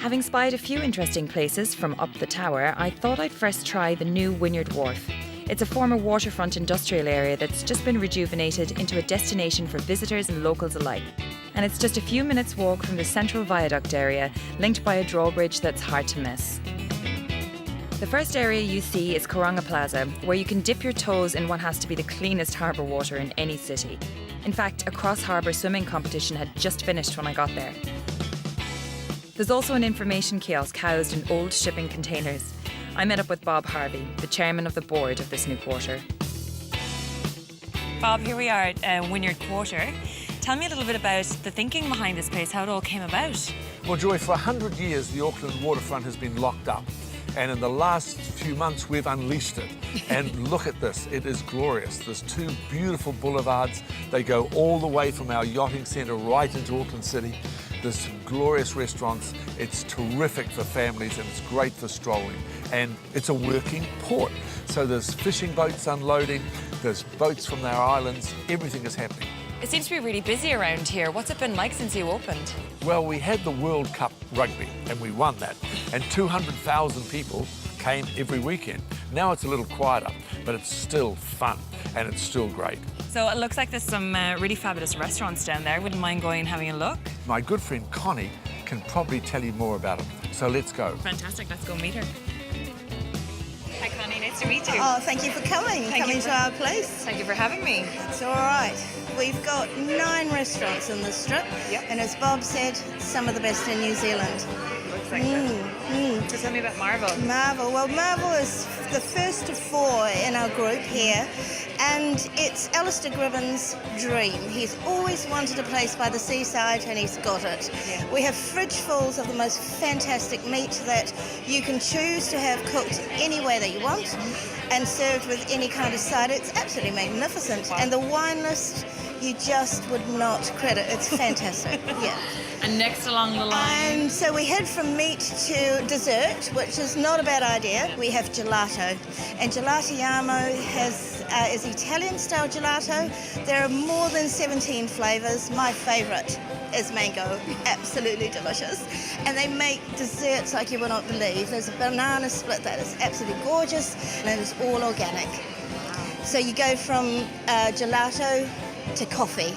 Having spied a few interesting places from up the tower, I thought I'd first try the new Wynyard Wharf. It's a former waterfront industrial area that's just been rejuvenated into a destination for visitors and locals alike. And it's just a few minutes' walk from the central viaduct area, linked by a drawbridge that's hard to miss. The first area you see is Coronga Plaza, where you can dip your toes in what has to be the cleanest harbour water in any city. In fact, a cross-harbour swimming competition had just finished when I got there. There's also an information kiosk housed in old shipping containers. I met up with Bob Harvey, the chairman of the board of this new quarter. Bob, here we are at Wynyard Quarter. Tell me a little bit about the thinking behind this place, how it all came about. Well, Joy, for 100 years, the Auckland Waterfront has been locked up. And in the last few months, we've unleashed it. And look at this, it is glorious. There's two beautiful boulevards. They go all the way from our yachting centre right into Auckland City. There's some glorious restaurants. It's terrific for families and it's great for strolling. And it's a working port. So there's fishing boats unloading, there's boats from our islands, everything is happening. It seems to be really busy around here. What's it been like since you opened? Well, we had the World Cup rugby and we won that. And 200,000 people came every weekend. Now it's a little quieter, but it's still fun and it's still great. So it looks like there's some really fabulous restaurants down there. Wouldn't mind going and having a look. My good friend Connie can probably tell you more about them. So let's go. Fantastic, let's go meet her. Hi Connie, nice to meet you. Oh, thank you for coming to our place. Thank you for having me. It's all right. We've got 9 restaurants in this strip, and as Bob said, some of the best in New Zealand. Looks like that. So tell me about Marvel. Marvel. Well, Marvel is the first of 4 in our group here, and it's Alistair Gribben's dream. He's always wanted a place by the seaside, and he's got it. Yeah. We have fridge fulls of the most fantastic meat that you can choose to have cooked any way that you want, and served with any kind of side. It's absolutely magnificent. Wow. And the wine list, you just would not credit. It's fantastic. Yeah. And next along the line? And so we head from meat to dessert, which is not a bad idea. We have gelato. And Gelatiamo is Italian-style gelato. There are more than 17 flavours. My favourite is mango. Absolutely delicious. And they make desserts like you will not believe. There's a banana split that is absolutely gorgeous, and it is all organic. So you go from gelato to coffee.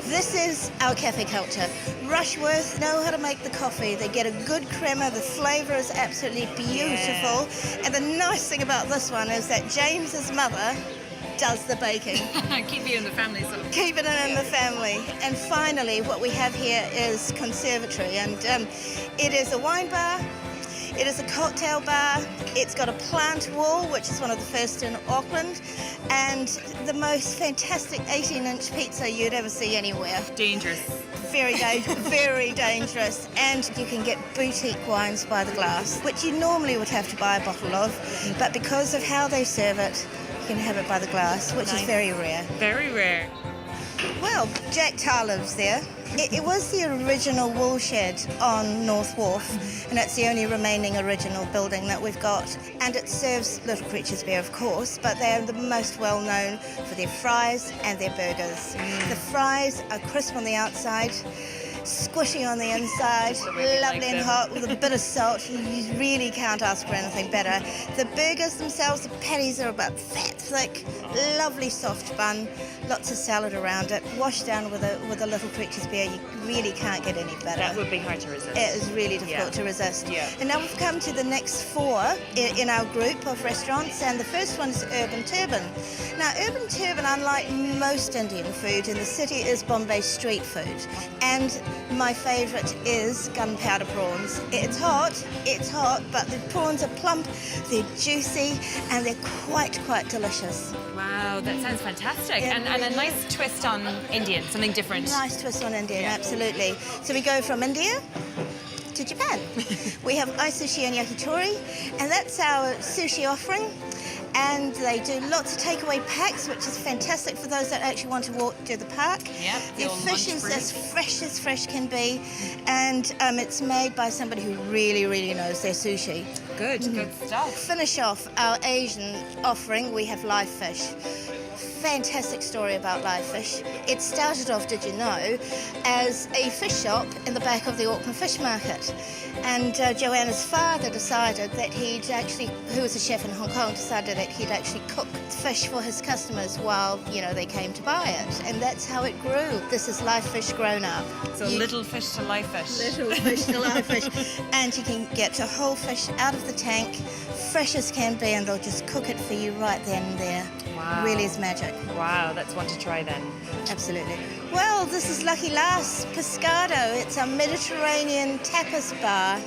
This is our cafe culture. Rushworth know how to make the coffee. They get a good crema. The flavour is absolutely beautiful. Yeah. And the nice thing about this one is that James's mother does the baking. Keep you in the family, sort of. Keep it in the family. And finally, what we have here is conservatory, and it is a wine bar. It is a cocktail bar. It's got a plant wall, which is one of the first in Auckland, and the most fantastic 18-inch pizza you'd ever see anywhere. Dangerous. Very dangerous, very dangerous. And you can get boutique wines by the glass, which you normally would have to buy a bottle of, but because of how they serve it, you can have it by the glass, which is very rare. Very rare. Well, Jack Tar lives there. It was the original wool shed on North Wharf, and it's the only remaining original building that we've got. And it serves Little Creatures beer, of course, but they're the most well-known for their fries and their burgers. The fries are crisp on the outside, squishy on the inside, lovely and hot with a bit of salt. You really can't ask for anything better. The burgers themselves, the patties are about that thick, lovely soft bun, lots of salad around it, washed down with a Little Creatures beer. You really can't get any better. That would be hard to resist. It is really difficult to resist. Yeah. And now we've come to the next 4 in our group of restaurants, and the first one is Urban Turban. Now, Urban Turban, unlike most Indian food in the city, is Bombay street food. And my favourite is gunpowder prawns. It's hot, but the prawns are plump, they're juicy, and they're quite delicious. Wow, that sounds fantastic. Yeah, and a nice twist on Indian, something different. Nice twist on Indian, absolutely. So we go from India to Japan. We have ice sushi and yakitori, and that's our sushi offering. And they do lots of takeaway packs, which is fantastic for those that actually want to walk to the park. Yep, the fish is as fresh can be, and it's made by somebody who really knows their sushi. Good stuff. Finish off our Asian offering, we have live fish. fantastic story about live fish. It started off, did you know, as a fish shop in the back of the Auckland Fish Market. And Joanna's father decided that who was a chef in Hong Kong, decided that he'd actually cook fish for his customers while, they came to buy it. And that's how it grew. This is live fish grown up. So little fish to live fish. Little fish to live fish. And you can get a whole fish out of the tank, fresh as can be, and they'll just cook it for you right then and there. Wow. Really is magic. Wow, that's one to try then. Absolutely. Well, this is Lucky Lass Pescado. It's a Mediterranean tapas bar.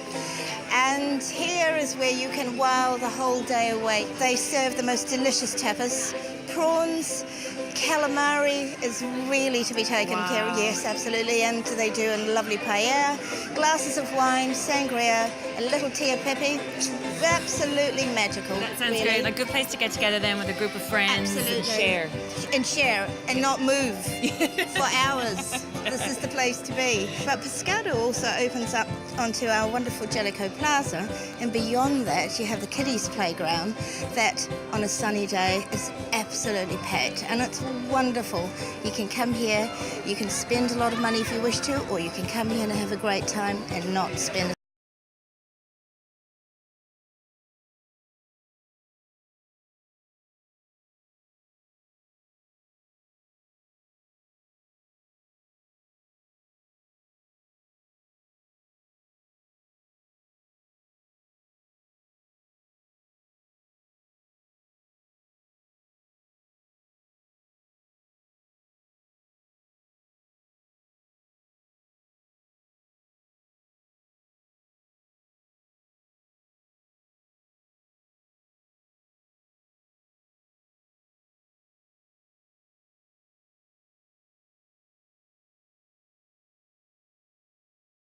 And here is where you can while the whole day away. They serve the most delicious tapas. Prawns, calamari is really to be taken care of. Yes, absolutely. And they do a lovely paella, glasses of wine, sangria, a little tia pepe. Absolutely magical. That sounds really great. A good place to get together then with a group of friends and share. And share and not move for hours. This is the place to be. But Pescado also opens up onto our wonderful Jellicoe Plaza, and beyond that you have the kiddies playground that on a sunny day is absolutely packed, and it's wonderful. You can come here, you can spend a lot of money if you wish to, or you can come here and have a great time and not spend